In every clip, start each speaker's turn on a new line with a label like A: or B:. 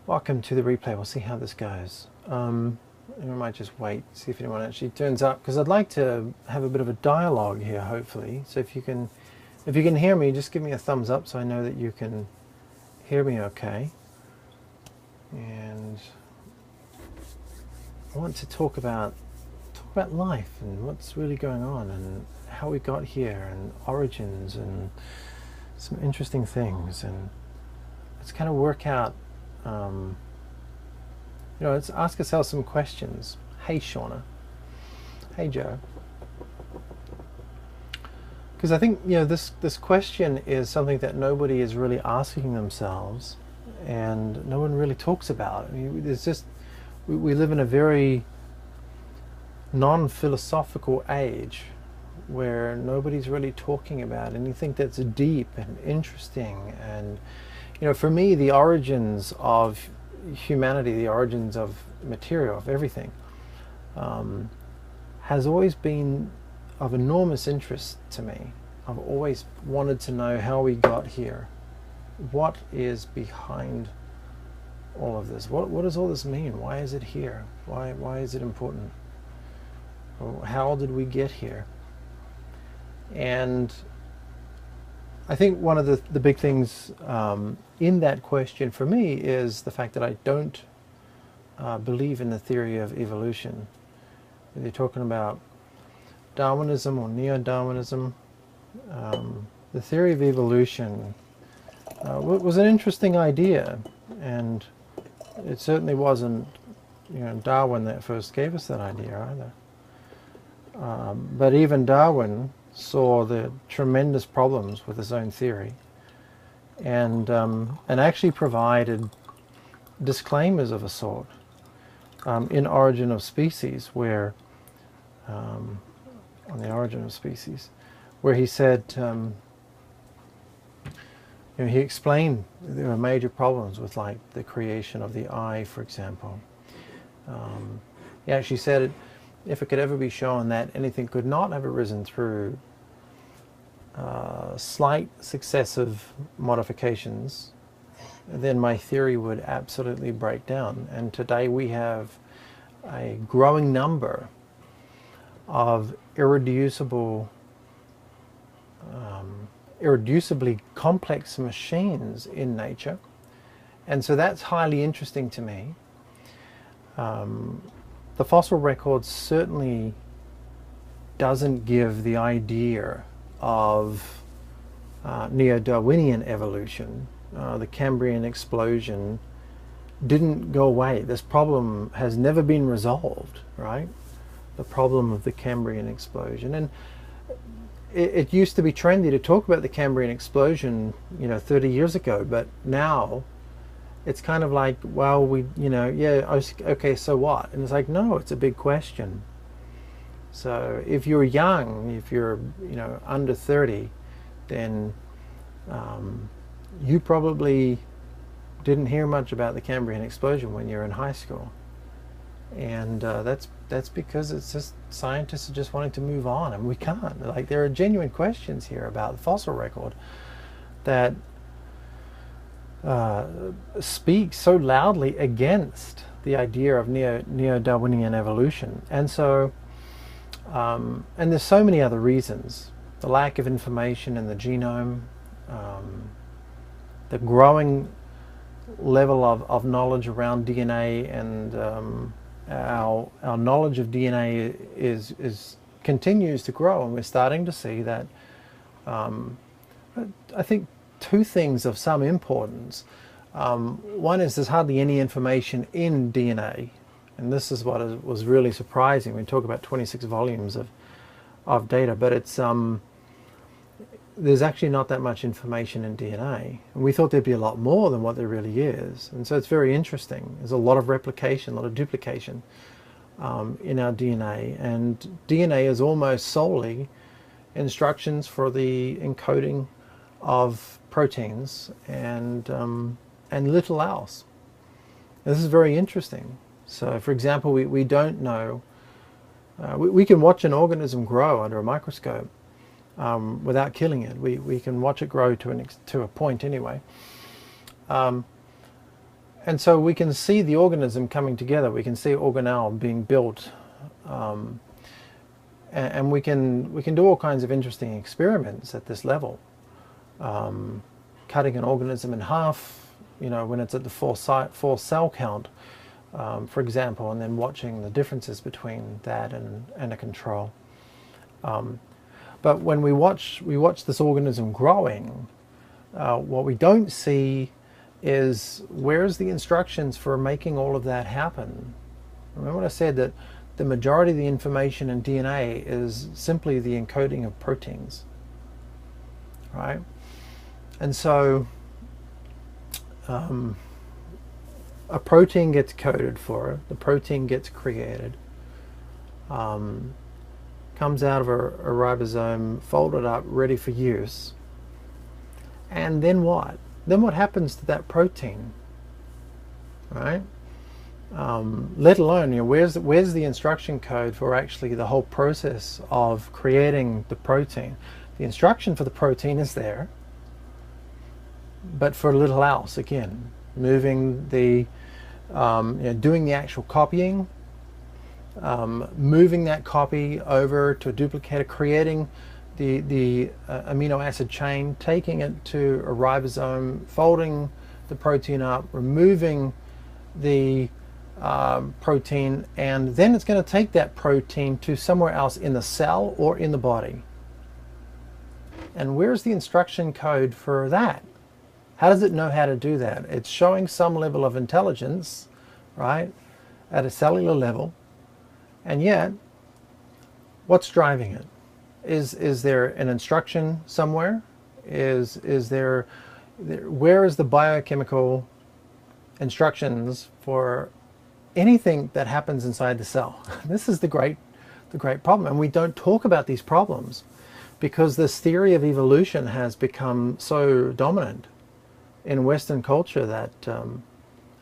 A: Welcome to the replay. We'll see how this goes. We might just wait, see if anyone actually turns up, because I'd like to have a bit of a dialogue here, hopefully. So if you can hear me, just give me a thumbs up so I know that you can hear me okay. And I want to talk about life and what's really going on and how we got here and origins and some interesting things, and let's kind of work out. Let's ask ourselves some questions. Hey, Shauna. Hey, Joe. Because I think this question is something that nobody is really asking themselves, and no one really talks about. I mean, there's just we live in a very non-philosophical age where nobody's really talking about anything that's deep and interesting. And for me, the origins of humanity, the origins of material, of everything, has always been of enormous interest to me. I've always wanted to know how we got here. What is behind all of this? What does all this mean? Why is it here? Why is it important? How did we get here? And I think one of the big things in that question for me is the fact that I don't believe in the theory of evolution. They're talking about Darwinism or neo-Darwinism. The theory of evolution was an interesting idea, and it certainly wasn't Darwin that first gave us that idea either. But even Darwin saw the tremendous problems with his own theory, and actually provided disclaimers of a sort in Origin of Species, where on the Origin of Species, where he said he explained there were major problems with, like, the creation of the eye, for example. He actually said if it could ever be shown that anything could not have arisen through slight successive modifications, then my theory would absolutely break down. And today we have a growing number of irreducibly complex machines in nature, and so that's highly interesting to me. The fossil record certainly doesn't give the idea of neo-Darwinian evolution. The Cambrian explosion didn't go away. This problem has never been resolved, right? The problem of the Cambrian explosion. And it used to be trendy to talk about the Cambrian explosion, 30 years ago, but now it's kind of like, well, okay, so what? And it's like, no, it's a big question. So if you're young, if you're under 30, then you probably didn't hear much about the Cambrian explosion when you're in high school, and that's because it's just scientists are just wanting to move on, and we can't. Like, there are genuine questions here about the fossil record that speak so loudly against the idea of neo-Darwinian evolution. And so and there's so many other reasons: the lack of information in the genome, the growing level of knowledge around DNA, and our knowledge of DNA continues to grow, and we're starting to see that. I think two things of some importance. One is there's hardly any information in DNA, and this is what was really surprising. We talk about 26 volumes of data, but it's there's actually not that much information in DNA. And we thought there'd be a lot more than what there really is. And so it's very interesting. There's a lot of replication, a lot of duplication in our DNA. And DNA is almost solely instructions for the encoding of proteins and little else. This is very interesting. So, for example, we don't know, we can watch an organism grow under a microscope without killing it. We can watch it grow to a point anyway. And so we can see the organism coming together. We can see organelle being built, and we can do all kinds of interesting experiments at this level. Cutting an organism in half, when it's at the full cell count, for example, and then watching the differences between that and a control. But when we watch this organism growing, what we don't see is where's the instructions for making all of that happen. Remember what I said, that the majority of the information in DNA is simply the encoding of proteins, right? And so a protein gets coded for, the protein gets created, comes out of a ribosome, folded up, ready for use. And then what? Then what happens to that protein, right? Let alone, where's the instruction code for actually the whole process of creating the protein? The instruction for the protein is there, but for little else, again, moving the, doing the actual copying, moving that copy over to a duplicator, creating the amino acid chain, taking it to a ribosome, folding the protein up, removing the protein, and then it's going to take that protein to somewhere else in the cell or in the body. And where's the instruction code for that? How does it know how to do that? It's showing some level of intelligence, right, at a cellular level, and yet, what's driving it? Is there an instruction somewhere? Is there where is the biochemical instructions for anything that happens inside the cell? This is the great problem, and we don't talk about these problems because this theory of evolution has become so dominant in Western culture that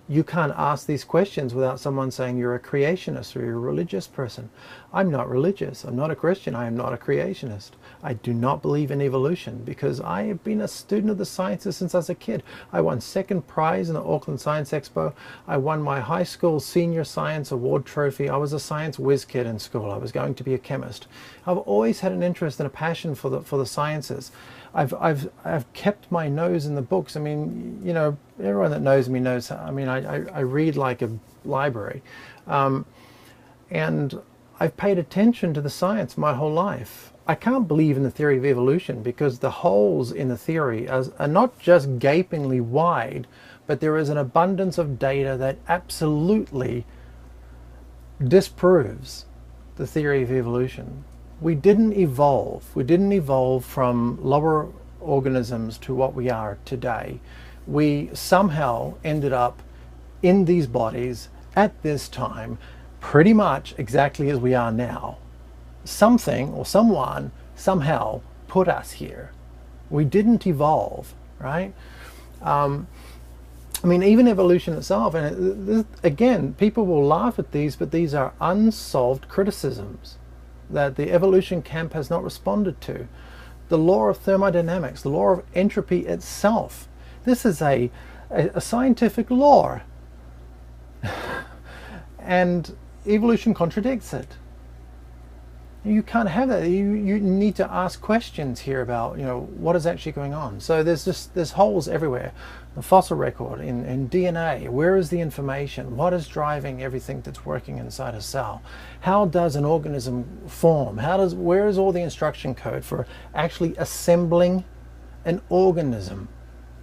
A: you can't ask these questions without someone saying you're a creationist or you're a religious person. I'm not religious. I'm not a Christian. I am not a creationist. I do not believe in evolution because I have been a student of the sciences since I was a kid. I won second prize in the Auckland Science Expo. I won my high school senior science award trophy. I was a science whiz kid in school. I was going to be a chemist. I've always had an interest and a passion for the sciences. I've kept my nose in the books. I mean, everyone that knows me knows. I mean, I read like a library, and I've paid attention to the science my whole life. I can't believe in the theory of evolution because the holes in the theory are not just gapingly wide, but there is an abundance of data that absolutely disproves the theory of evolution. We didn't evolve. We didn't evolve from lower organisms to what we are today. We somehow ended up in these bodies at this time, pretty much exactly as we are now. Something or someone somehow put us here. We didn't evolve, right? I mean, even evolution itself, and again, people will laugh at these, but these are unsolved criticisms that the evolution camp has not responded to. The law of thermodynamics, the law of entropy itself. This is a scientific law. And evolution contradicts it. You can't have that. You need to ask questions here about, what is actually going on. So there's holes everywhere. The fossil record, in DNA, where is the information? What is driving everything that's working inside a cell? How does an organism form? Where is all the instruction code for actually assembling an organism?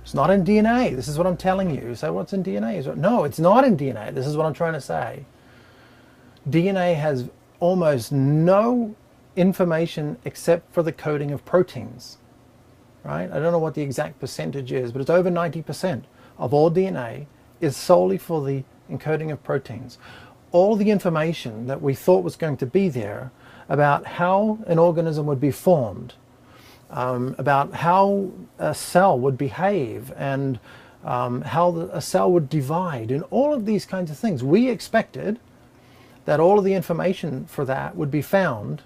A: It's not in DNA. This is what I'm telling you. You say, what's in DNA? No, it's not in DNA. This is what I'm trying to say. DNA has almost no information except for the coding of proteins, right? I don't know what the exact percentage is, but it's over 90% of all DNA is solely for the encoding of proteins. All the information that we thought was going to be there about how an organism would be formed, about how a cell would behave, and how a cell would divide, and all of these kinds of things. We expected that all of the information for that would be found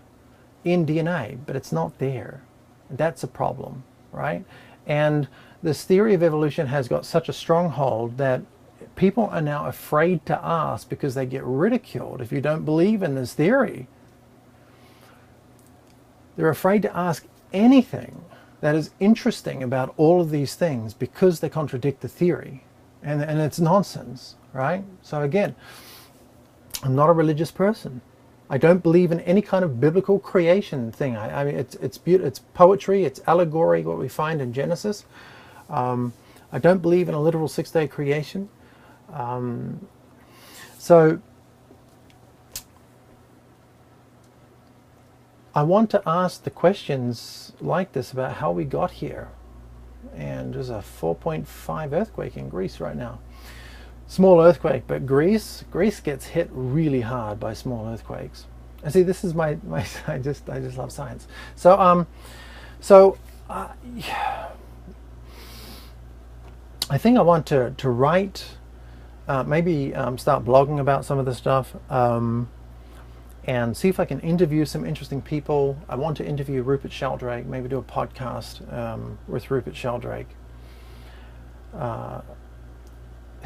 A: in DNA, but it's not there. That's a problem, right? And this theory of evolution has got such a stronghold that people are now afraid to ask because they get ridiculed if you don't believe in this theory. They're afraid to ask anything that is interesting about all of these things because they contradict the theory. And it's nonsense, right? So again, I'm not a religious person. I don't believe in any kind of biblical creation thing. I mean, it's poetry, it's allegory, what we find in Genesis. I don't believe in a literal six-day creation. So I want to ask the questions like this about how we got here. And there's a 4.5 earthquake in Greece right now. Small earthquake, but Greece gets hit really hard by small earthquakes. And see, this is my I just love science. So I think I want to write, maybe start blogging about some of this stuff, and see if I can interview some interesting people. I want to interview Rupert Sheldrake, maybe do a podcast with Rupert Sheldrake,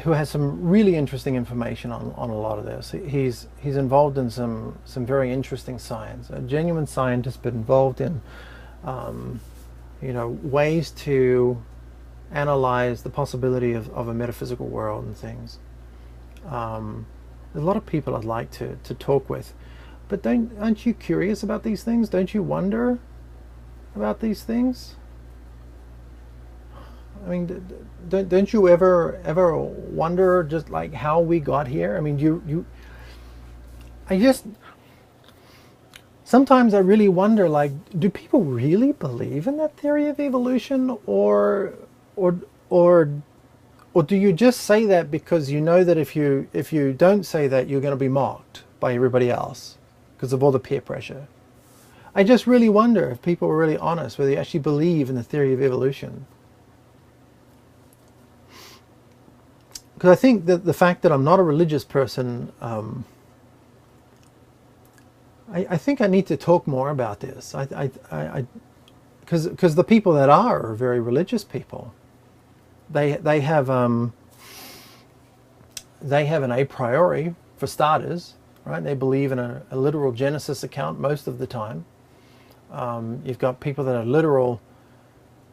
A: who has some really interesting information on a lot of this. He's involved in some very interesting science, a genuine scientist, but involved in ways to analyze the possibility of a metaphysical world and things. There's a lot of people I'd like to talk with, but aren't you curious about these things? Don't you wonder about these things? I mean, don't you ever wonder just like how we got here? I mean, sometimes I really wonder, like, do people really believe in that theory of evolution, or do you just say that because you know that if you don't say that, you're going to be mocked by everybody else because of all the peer pressure? I just really wonder if people are really honest, whether they actually believe in the theory of evolution. Because I think that the fact that I'm not a religious person, I think I need to talk more about this. Because the people that are very religious people. They have an a priori, for starters, right? They believe in a literal Genesis account most of the time. You've got people that are literal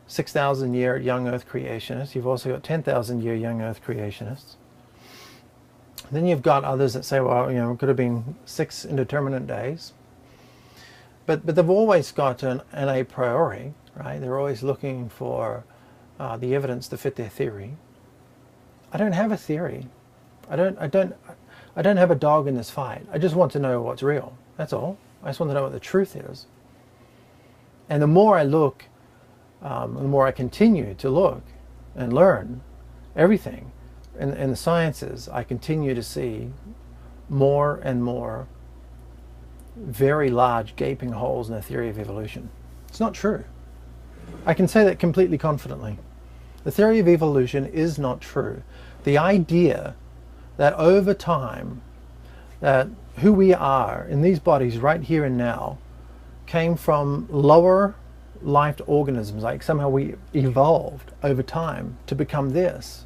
A: 6,000-year young Earth creationists. You've also got 10,000-year young Earth creationists. Then you've got others that say, well, it could have been 6 indeterminate days. But they've always got an a priori, right? They're always looking for the evidence to fit their theory. I don't have a theory. I don't have a dog in this fight. I just want to know what's real. That's all. I just want to know what the truth is. And the more I look, the more I continue to look and learn everything in the sciences, I continue to see more and more very large gaping holes in the theory of evolution. It's not true. I can say that completely confidently. The theory of evolution is not true. The idea that over time, that who we are in these bodies right here and now came from lower lived organisms, like somehow we evolved over time to become this,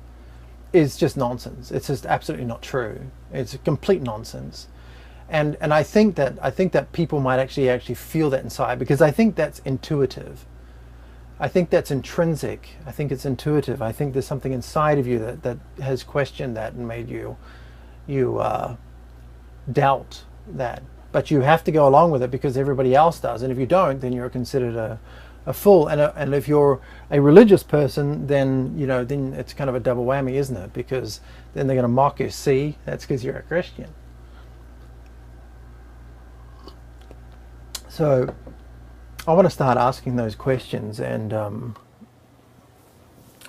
A: is just nonsense. It's just absolutely not true. It's complete nonsense. And I think that people might actually feel that inside, because I think that's intuitive. I think that's intrinsic. I think it's intuitive. I think there's something inside of you that has questioned that and made you doubt that. But you have to go along with it because everybody else does. And if you don't, then you're considered a fool. And if you're a religious person, then then it's kind of a double whammy, isn't it? Because then they're going to mock you. See, that's because you're a Christian. So I want to start asking those questions, and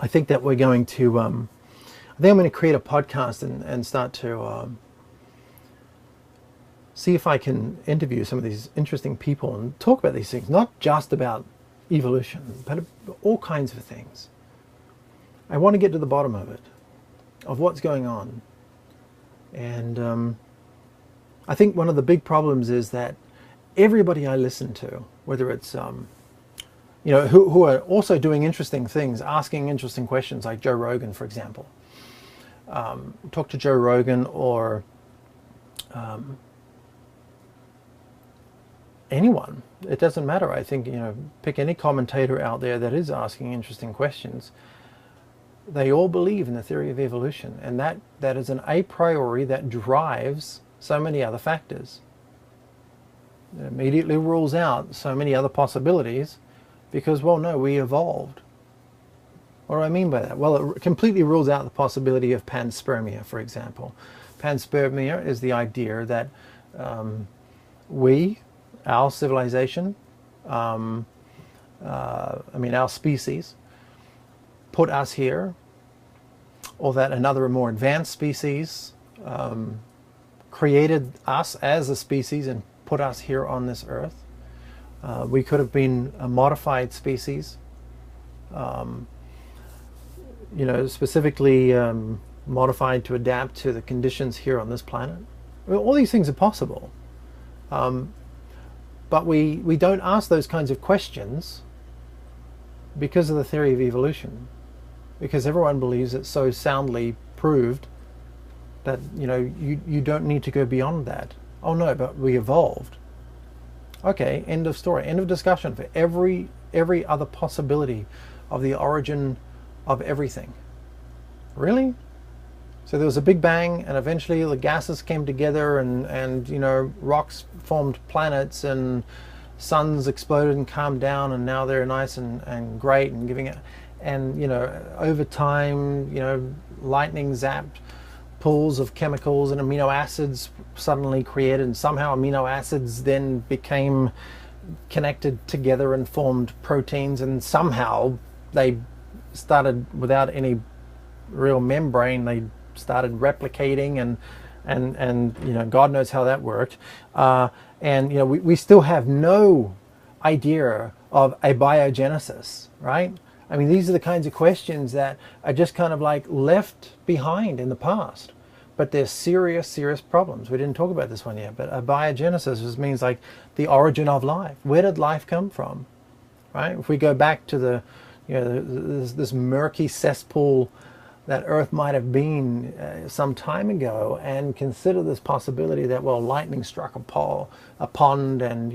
A: I think that we're going to. I think I'm going to create a podcast and start to see if I can interview some of these interesting people and talk about these things, not just about evolution, but all kinds of things. I want to get to the bottom of it, of what's going on, and I think one of the big problems is that everybody I listen to, whether it's who are also doing interesting things, asking interesting questions, like Joe Rogan, for example, talk to Joe Rogan or anyone. It doesn't matter. I think, pick any commentator out there that is asking interesting questions. They all believe in the theory of evolution, and that is an a priori that drives so many other factors. It immediately rules out so many other possibilities because, well, no, we evolved. What do I mean by that? Well, it completely rules out the possibility of panspermia, for example. Panspermia is the idea that our civilization, our species, put us here, or that another more advanced species created us as a species and put us here on this earth. We could have been a modified species, specifically modified to adapt to the conditions here on this planet. All these things are possible. But we don't ask those kinds of questions because of the theory of evolution. Because everyone believes it's so soundly proved that, you don't need to go beyond that. Oh no, but we evolved. Okay, end of story, end of discussion for every other possibility of the origin of everything. Really? So there was a big bang, and eventually the gases came together, and rocks formed planets, and suns exploded and calmed down, and now they're nice and great and giving it. And over time, lightning zapped pools of chemicals and amino acids suddenly created, and somehow amino acids then became connected together and formed proteins, and somehow they started, without any real membrane, they started replicating, and God knows how that worked. We still have no idea of abiogenesis, right? I mean, these are the kinds of questions that are just kind of like left behind in the past. But they're serious, serious problems. We didn't talk about this one yet, but abiogenesis just means like the origin of life. Where did life come from, right? If we go back to this murky cesspool that Earth might have been some time ago, and consider this possibility that, well, lightning struck a pond, and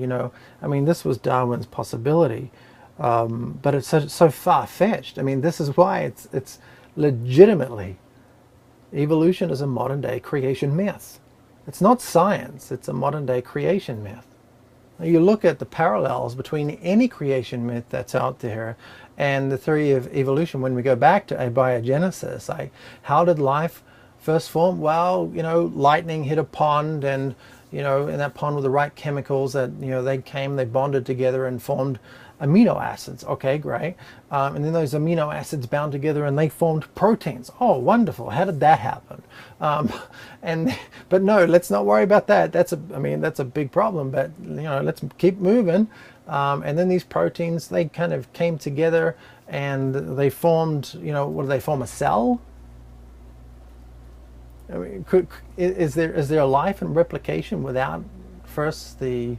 A: this was Darwin's possibility. But it's so far-fetched. I mean, this is why it's legitimately, evolution is a modern-day creation myth. It's not science, it's a modern-day creation myth. Now, you look at the parallels between any creation myth that's out there and the theory of evolution. When we go back to abiogenesis, like, how did life first form? Well, lightning hit a pond, and in that pond with the right chemicals that they bonded together and formed amino acids. Okay, great. And then those amino acids bound together and they formed proteins. Oh, wonderful. How did that happen? But no, let's not worry about that. That's a big problem, but let's keep moving. And then these proteins, they kind of came together and they formed, what do they form, a cell? I mean, is there a life and replication without first the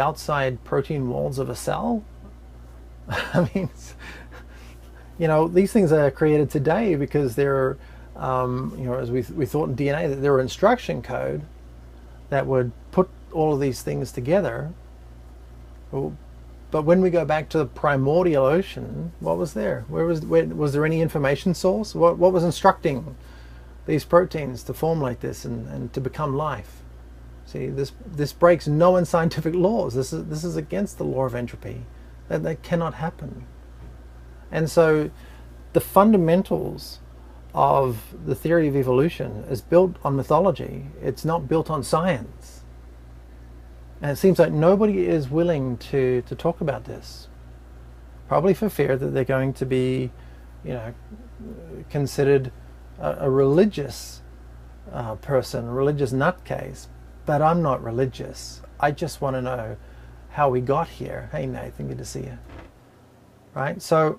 A: outside protein walls of a cell? I mean, these things are created today because they're, as we thought in DNA, that there were instruction code that would put all of these things together. But when we go back to the primordial ocean, what was there? Was there any information source? What was instructing these proteins to form like this and to become life? See, this breaks known scientific laws. This is against the law of entropy. That cannot happen. And so the fundamentals of the theory of evolution is built on mythology. It's not built on science. And it seems like nobody is willing to talk about this. Probably for fear that they're going to be, considered a religious person, a religious nutcase. But I'm not religious. I just want to know how we got here. Hey Nathan, good to see you. Right? So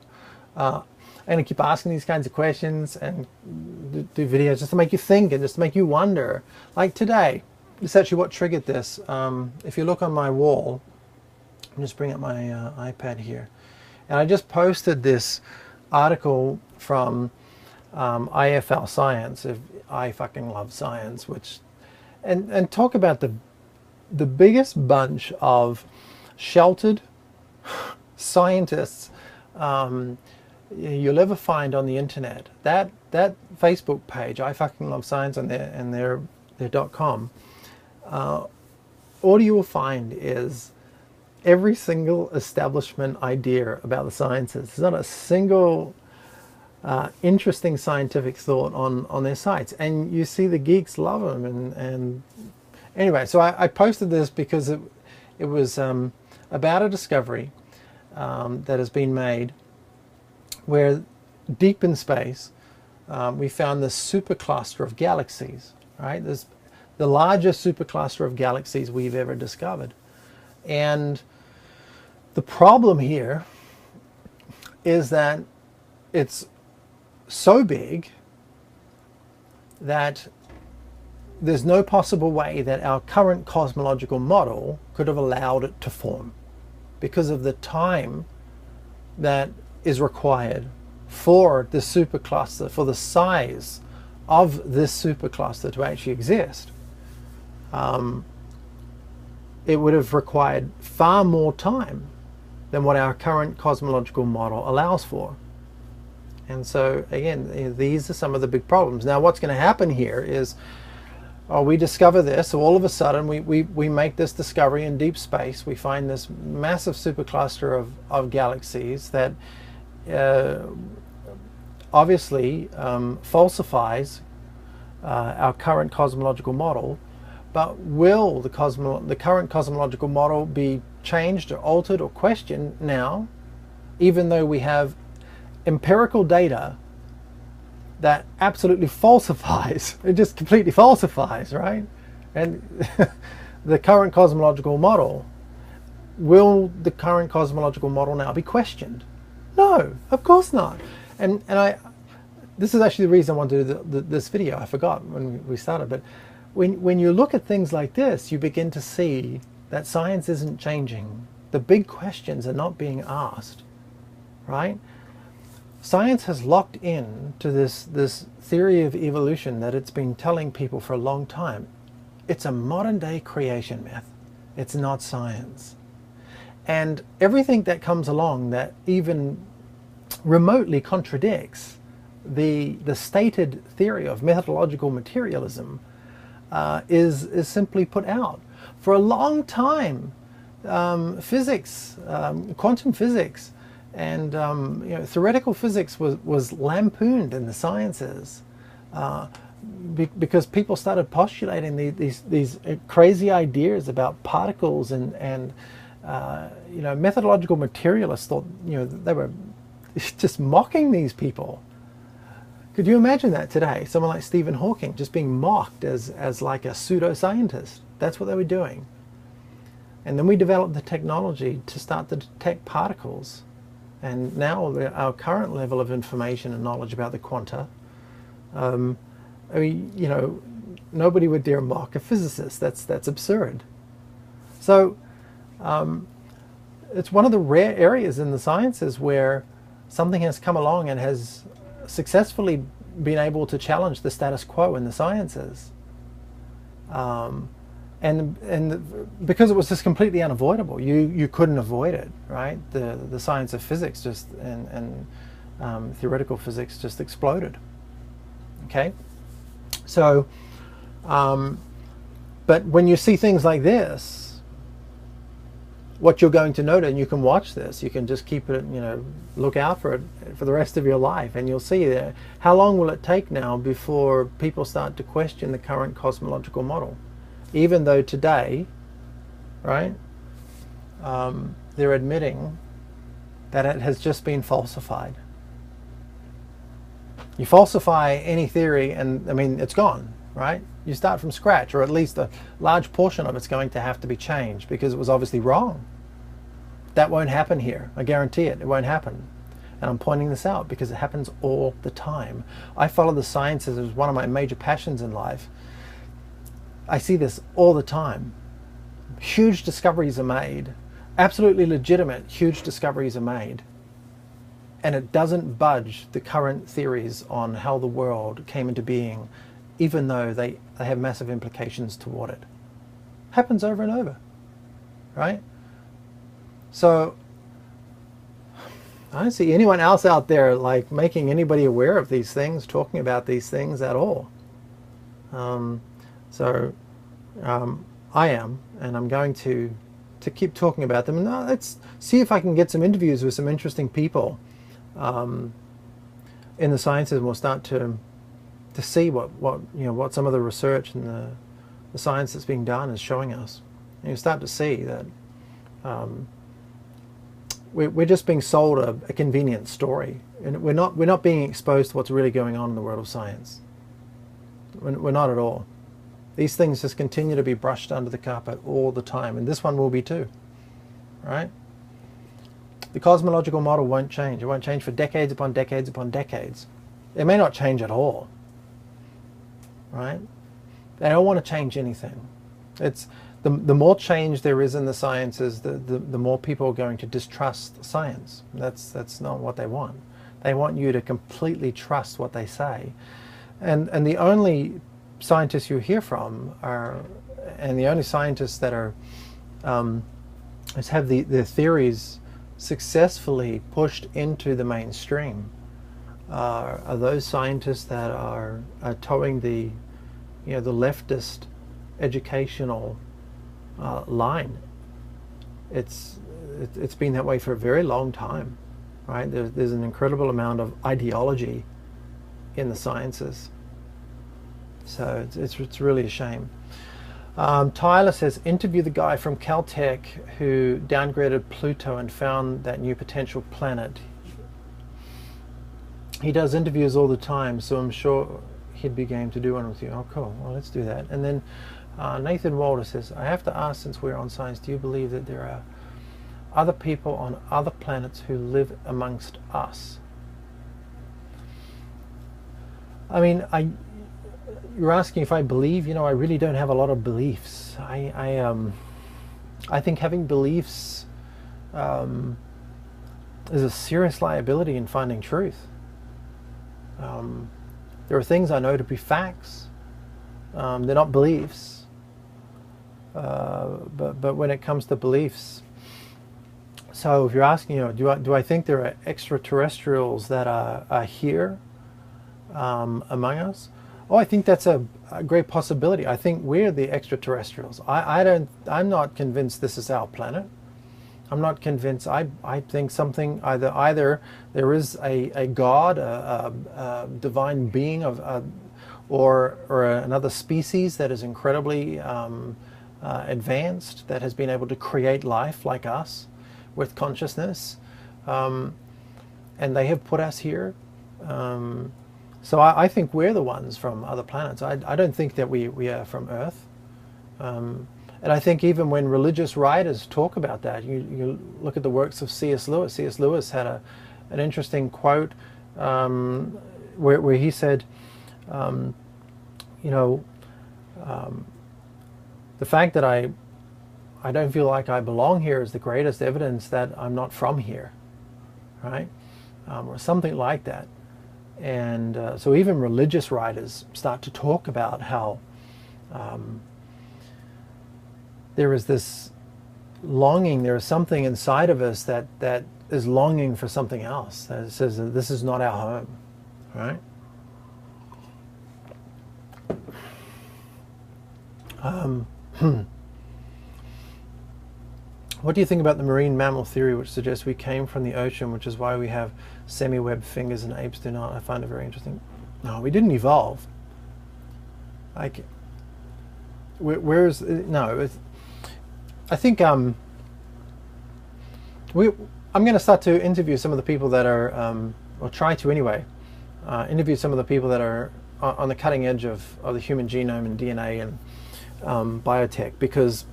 A: I'm going to keep asking these kinds of questions and do videos just to make you think and just to make you wonder. Like today, this is actually what triggered this. If you look on my wall, I'm just bring up my iPad here. And I just posted this article from IFL Science, if I fucking love science, and talk about the biggest bunch of sheltered scientists you'll ever find on the internet. That Facebook page, I fucking love science, and their .com. All you will find is every single establishment idea about the sciences. There's not a single interesting scientific thought on their sites, and you see the geeks love them. And anyway, so I posted this because it was about a discovery that has been made where deep in space we found this supercluster of galaxies, right? There's the largest supercluster of galaxies we've ever discovered. And the problem here is that it's so big that there's no possible way that our current cosmological model could have allowed it to form, because of the time that is required for the supercluster, for the size of this supercluster to actually exist. It would have required far more time than what our current cosmological model allows for. And so again, these are some of the big problems. Now what's going to happen here is, we discover this, so all of a sudden we make this discovery in deep space. We find this massive supercluster of galaxies that obviously falsifies our current cosmological model. But will the current cosmological model be changed or altered or questioned now, even though we have empirical data that absolutely falsifies? It just completely falsifies, right? And the current cosmological model, will the current cosmological model now be questioned? No, of course not. And this is actually the reason I wanted to do this video. I forgot when we started, but when you look at things like this, you begin to see that science isn't changing. The big questions are not being asked, right? Science has locked in to this theory of evolution that it's been telling people for a long time. It's a modern day creation myth. It's not science. And everything that comes along that even remotely contradicts the stated theory of methodological materialism is simply put out. For a long time, physics, quantum physics, and theoretical physics was lampooned in the sciences because people started postulating these crazy ideas about particles, and methodological materialists thought they were just mocking these people. Could you imagine that today? Someone like Stephen Hawking just being mocked as like a pseudoscientist. That's what they were doing. And then we developed the technology to start to detect particles. And now our current level of information and knowledge about the quanta, nobody would dare mock a physicist. That's absurd. So it's one of the rare areas in the sciences where something has come along and has successfully been able to challenge the status quo in the sciences. And because it was just completely unavoidable, you couldn't avoid it, right? The science of physics and theoretical physics just exploded. Okay, so but when you see things like this, what you're going to notice, and you can watch this, you can just keep it, look out for it for the rest of your life, and you'll see that how long will it take now before people start to question the current cosmological model, even though today, right, they're admitting that it has just been falsified. You falsify any theory and it's gone, right? You start from scratch, or at least a large portion of it's going to have to be changed because it was obviously wrong. That won't happen here. I guarantee it. It won't happen. And I'm pointing this out because it happens all the time. I follow the sciences as one of my major passions in life. I see this all the time. Huge discoveries are made. Absolutely legitimate, huge discoveries are made. and it doesn't budge the current theories on how the world came into being, even though they have massive implications toward it. Happens over and over, right? So I don't see anyone else out there like making anybody aware of these things, talking about these things at all. I am, and I'm going to keep talking about them. And let's see if I can get some interviews with some interesting people in the sciences, and we'll start to see what some of the research and the science that's being done is showing us. And you start to see that we're just being sold a convenient story, and we're not being exposed to what's really going on in the world of science. We're not at all. These things just continue to be brushed under the carpet all the time, and this one will be too, right? The cosmological model won't change. It won't change for decades upon decades upon decades. It may not change at all, right? They don't want to change anything. It's the more change there is in the sciences, the more people are going to distrust science. That's not what they want. They want you to completely trust what they say. And the only scientists you hear from and the only scientists that are have their theories successfully pushed into the mainstream are those scientists that are towing the leftist educational line. It's been that way for a very long time, right? There's an incredible amount of ideology in the sciences. So it's really a shame. Tyler says, interview the guy from Caltech who downgraded Pluto and found that new potential planet. He does interviews all the time, so I'm sure he'd be game to do one with you. Oh, cool. Well, let's do that. And then Nathan Walter says, I have to ask, since we're on science, do you believe that there are other people on other planets who live amongst us? I mean, you're asking if I believe. I really don't have a lot of beliefs. I think having beliefs is a serious liability in finding truth. There are things I know to be facts. They're not beliefs. But when it comes to beliefs, so if you're asking, do I think there are extraterrestrials that are here among us? Oh, I think that's a great possibility. I think we're the extraterrestrials. I'm not convinced this is our planet. I'm not convinced. I think something either there is a God, a divine being or another species that is incredibly advanced, that has been able to create life like us with consciousness, and they have put us here. So I think we're the ones from other planets. I don't think that we are from Earth. And I think even when religious writers talk about that, you look at the works of C.S. Lewis. C.S. Lewis had an interesting quote where he said, the fact that I don't feel like I belong here is the greatest evidence that I'm not from here, right? Or something like that. And so even religious writers start to talk about how there is this longing, there is something inside of us that is longing for something else, that says that this is not our home, right? What do you think about the marine mammal theory, which suggests we came from the ocean, which is why we have semi-webbed fingers and apes do not? I find it very interesting. No, we didn't evolve. I think I'm going to start to interview some of the people that are, or try to anyway, interview some of the people that are on the cutting edge of the human genome and DNA and biotech, because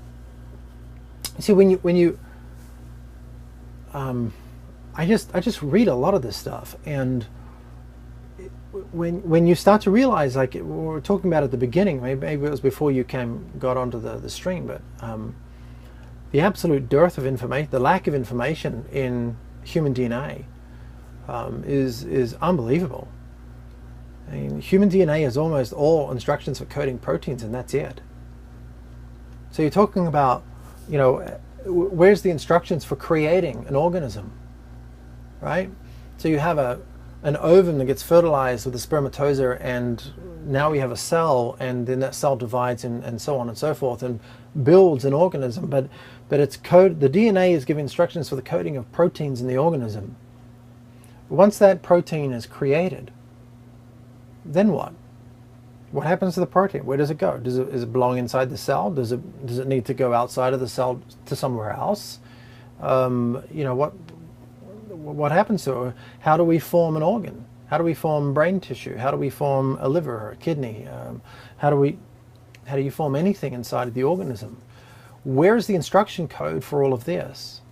A: see, I just read a lot of this stuff, and when you start to realize, like we were talking about at the beginning, maybe it was before you got onto the stream, but the absolute dearth of information, the lack of information in human DNA, is unbelievable. I mean, human DNA is almost all instructions for coding proteins, and that's it. So you're talking about, you know, where's the instructions for creating an organism, right? So you have an ovum that gets fertilized with a spermatozoa, and now we have a cell, and then that cell divides and so on and so forth and builds an organism. But it's code. The DNA is giving instructions for the coding of proteins in the organism. Once that protein is created, then what? What happens to the protein? Where does it go? Does it belong inside the cell? Does it need to go outside of the cell to somewhere else? You know, what happens to it? How do we form an organ? How do we form brain tissue? How do we form a liver or a kidney? How do you form anything inside of the organism? Where's the instruction code for all of this?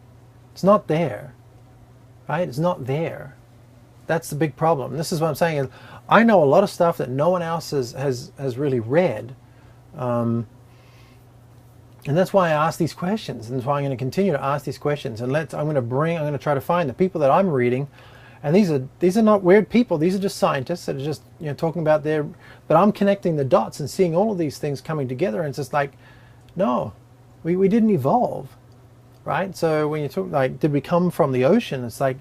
A: It's not there, right? It's not there. That's the big problem. This is what I'm saying. I know a lot of stuff that no one else has really read, and that's why I ask these questions, and that's why I'm going to continue to ask these questions. And I'm going to try to find the people that I'm reading, and these are not weird people. These are just scientists that are just, you know, talking about but I'm connecting the dots and seeing all of these things coming together, and it's just like, no, we didn't evolve, right? So when you talk like, did we come from the ocean? It's like,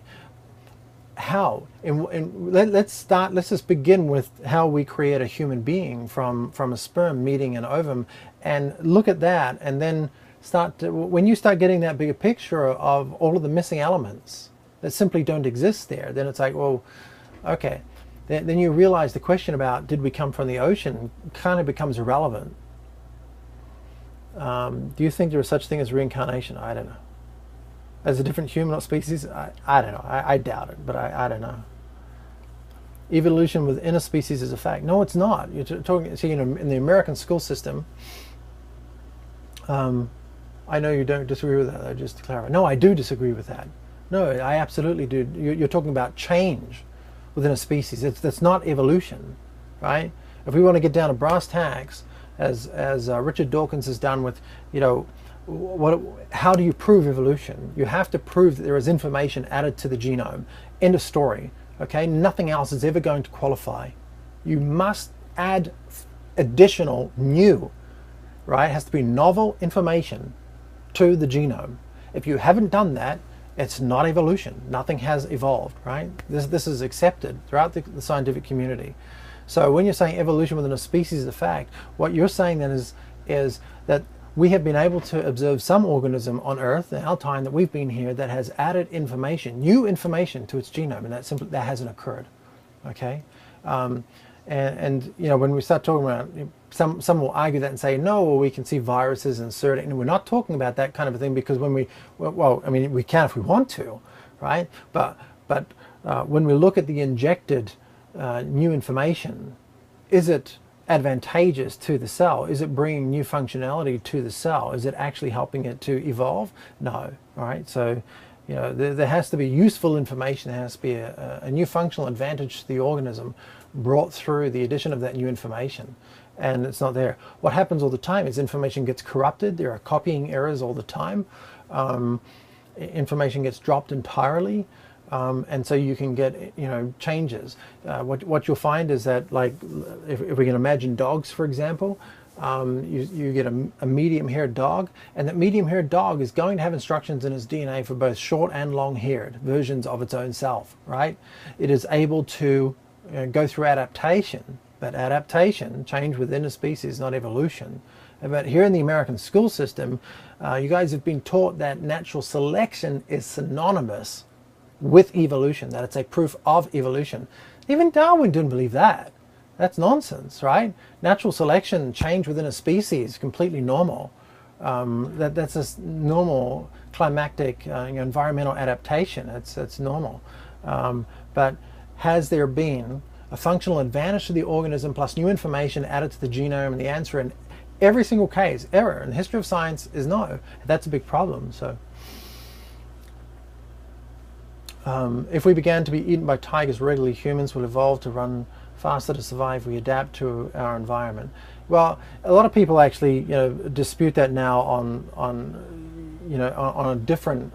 A: how? And let's just begin with how we create a human being from a sperm meeting an ovum, and look at that, and then when you start getting that bigger picture of all of the missing elements that simply don't exist there, then it's like, well, okay, then you realize the question about did we come from the ocean kind of becomes irrelevant. Do you think there is such thing as reincarnation? I don't know. As a different human or species? I don't know. I doubt it, but I don't know. Evolution within a species is a fact. No, it's not. You're talking, see, in the American school system, I know you don't disagree with that, just to clarify. No, I do disagree with that. No, I absolutely do. You're talking about change within a species. That's not evolution, right? If we want to get down to brass tacks, as Richard Dawkins has done with, you know, how do you prove evolution? You have to prove that there is information added to the genome. End of story. Okay, nothing else is ever going to qualify. You must add additional, new, right? It has to be novel information to the genome. If you haven't done that, it's not evolution. Nothing has evolved, right? This is accepted throughout the scientific community. So when you're saying evolution within a species is a fact, what you're saying then is that we have been able to observe some organism on Earth in our time that we've been here that has added information, new information to its genome, and that hasn't occurred. Okay, and you know, when we start talking about, some will argue that and say, no, well, we can see viruses inserting, and we're not talking about that kind of a thing, because when well, I mean, we can if we want to, right? But when we look at the injected new information, is it advantageous to the cell? Is it bringing new functionality to the cell? Is it actually helping it to evolve? No. All right. So, you know, there has to be useful information. There has to be a new functional advantage to the organism brought through the addition of that new information, and it's not there. What happens all the time is information gets corrupted. There are copying errors all the time. Information gets dropped entirely. And so you can get, you know, changes. What you'll find is that, like, if we can imagine dogs, for example, you get a medium-haired dog, and that medium-haired dog is going to have instructions in its DNA for both short and long-haired versions of its own self, right? It is able to go through adaptation, but adaptation, change within a species, not evolution. But here in the American school system, you guys have been taught that natural selection is synonymous with evolution, that it's a proof of evolution. Even Darwin didn't believe that. That's nonsense, right? Natural selection, change within a species, completely normal. That's a normal climactic environmental adaptation. It's normal. But has there been a functional advantage to the organism plus new information added to the genome? And the answer in every single case, error in the history of science, is no. That's a big problem. So if we began to be eaten by tigers regularly, humans will evolve to run faster to survive. We adapt to our environment. Well, a lot of people actually, you know, dispute that now on a different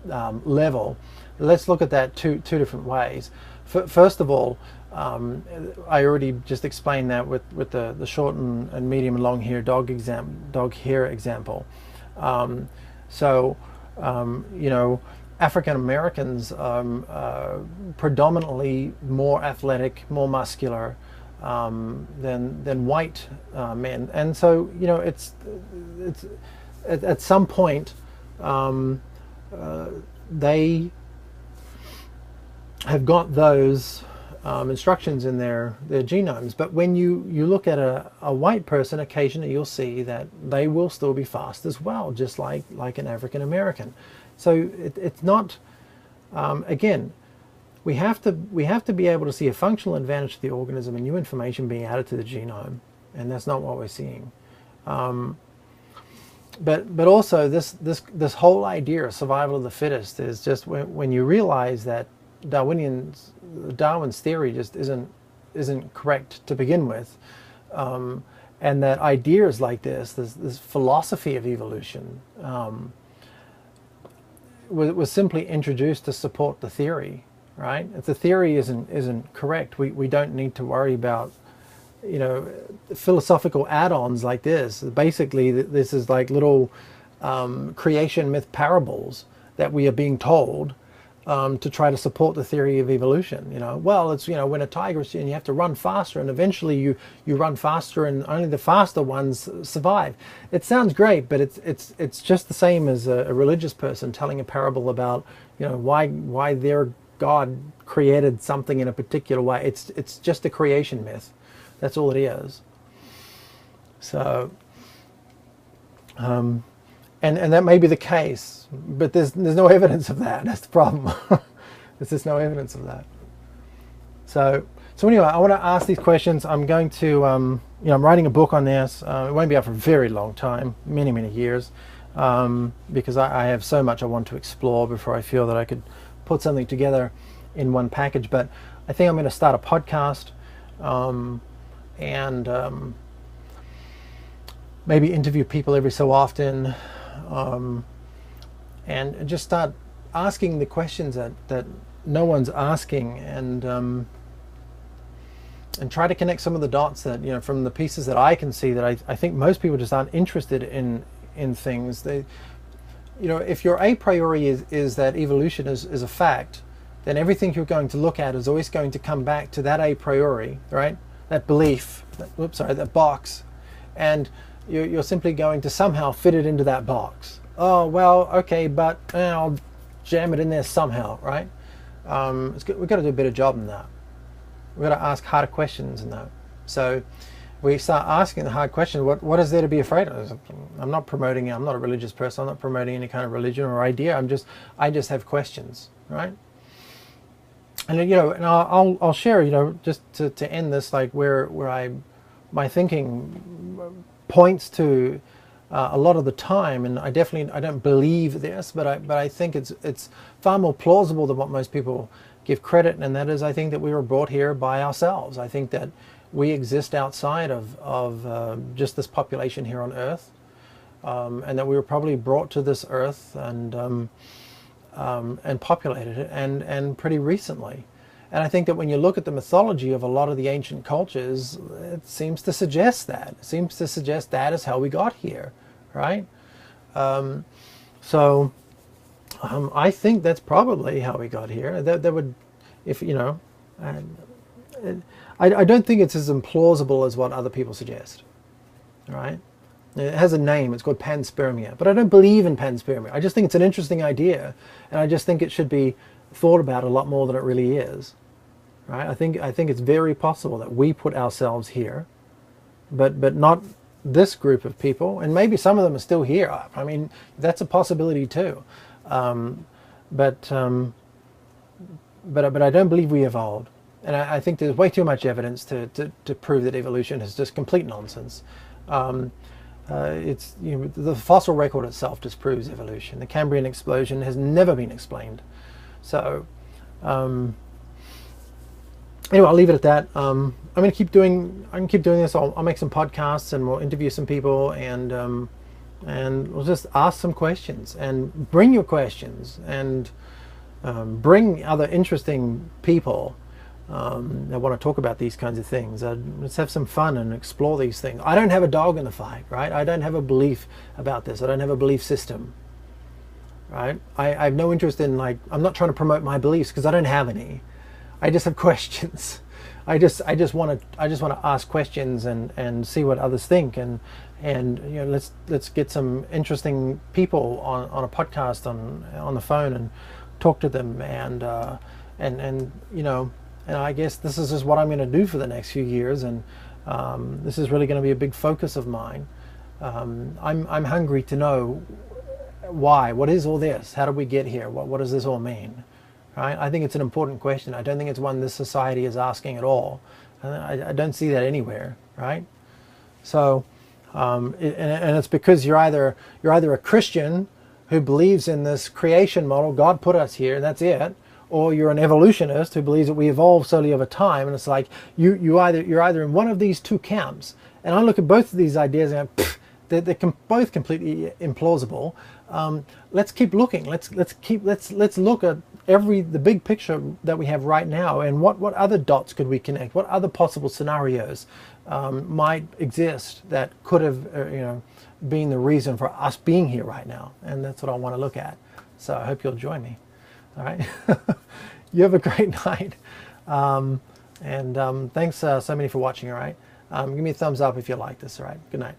A: level. let's look at that two different ways. First of all, I already just explained that with the short and medium and long hair dog hair example. You know, African Americans predominantly more athletic, more muscular than white men, and so you know it's at some point they have got those instructions in their genomes. But when you look at a white person, occasionally you'll see that they will still be fast as well, just like an African American. So it's not, again, we have to be able to see a functional advantage to the organism and new information being added to the genome, and that's not what we're seeing. But also this whole idea of survival of the fittest is just when you realize that Darwin's theory just isn't correct to begin with, and that ideas like this philosophy of evolution was simply introduced to support the theory, right? If the theory isn't correct, we don't need to worry about, you know, philosophical add-ons like this. Basically, this is like little creation myth parables that we are being told to try to support the theory of evolution. You know, well, it's, you know, when a tiger is, and you have to run faster, and eventually you run faster, and only the faster ones survive. It sounds great, but it's just the same as a religious person telling a parable about, you know, why their God created something in a particular way. It's just a creation myth. That's all it is. So, and that may be the case, but there's no evidence of that. That's the problem. There's just no evidence of that. So anyway, I want to ask these questions. I'm going to, you know, I'm writing a book on this. It won't be up for a very long time, many years, because I have so much I want to explore before I feel that I could put something together in one package. But I think I'm going to start a podcast, and maybe interview people every so often, and just start asking the questions that no one's asking, and try to connect some of the dots that, you know, from the pieces that I can see that I think most people just aren't interested in things. They, you know, if your a priori is that evolution is a fact, then everything you're going to look at is always going to come back to that a priori, right? That belief, that box, and you're simply going to somehow fit it into that box. Oh, well, okay, but I'll jam it in there somehow, right? We've got to do a better job than that. We've got to ask harder questions than that. So we start asking the hard question, what is there to be afraid of? I'm not promoting, I'm not a religious person, I'm not promoting any kind of religion or idea, I just have questions, right? And, you know, and I'll share, you know, just to end this, like where my thinking points to a lot of the time, and I don't believe this, but I think it's far more plausible than what most people give credit, and that is, I think that we were brought here by ourselves. I think that we exist outside of just this population here on Earth, and that we were probably brought to this Earth and populated it, and pretty recently. And I think that when you look at the mythology of a lot of the ancient cultures, it seems to suggest that. It seems to suggest that is how we got here, right? I think that's probably how we got here. That would, if, you know, I don't think it's as implausible as what other people suggest, right? It has a name, it's called panspermia, but I don't believe in panspermia. I just think it's an interesting idea, and I just think it should be thought about a lot more than it really is, right? I think it's very possible that we put ourselves here, but not this group of people, and maybe some of them are still here. I mean, that's a possibility too, but I don't believe we evolved, and I think there's way too much evidence to prove that evolution is just complete nonsense. It's, you know, the fossil record itself disproves evolution. The Cambrian explosion has never been explained. So anyway, I'll leave it at that. I'm going to keep doing this. I'll make some podcasts, and we'll interview some people, and we'll just ask some questions, and bring your questions, and bring other interesting people that want to talk about these kinds of things. Let's have some fun and explore these things. I don't have a dog in the fight, right? I don't have a belief about this. I don't have a belief system, right? I have no interest in, like, I'm not trying to promote my beliefs because I don't have any. I just have questions. I just want to ask questions and see what others think, and you know, let's get some interesting people on a podcast on the phone and talk to them, and you know, and I guess this is just what I'm going to do for the next few years, and this is really going to be a big focus of mine. I'm hungry to know why. What is all this? How did we get here? What does this all mean? Right? I think it's an important question. I don't think it's one this society is asking at all. I don't see that anywhere, right? So, and it's because you're either a Christian who believes in this creation model, God put us here, that's it, or you're an evolutionist who believes that we evolve slowly over time, and it's like you're either in one of these two camps. And I look at both of these ideas and go, they're both completely implausible. Let's keep looking. Let's look at the big picture that we have right now, and what other dots could we connect? What other possible scenarios might exist that could have you know, been the reason for us being here right now? And that's what I want to look at. So I hope you'll join me. All right. You have a great night, and thanks so many for watching. All right. Give me a thumbs up if you like this. All right. Good night.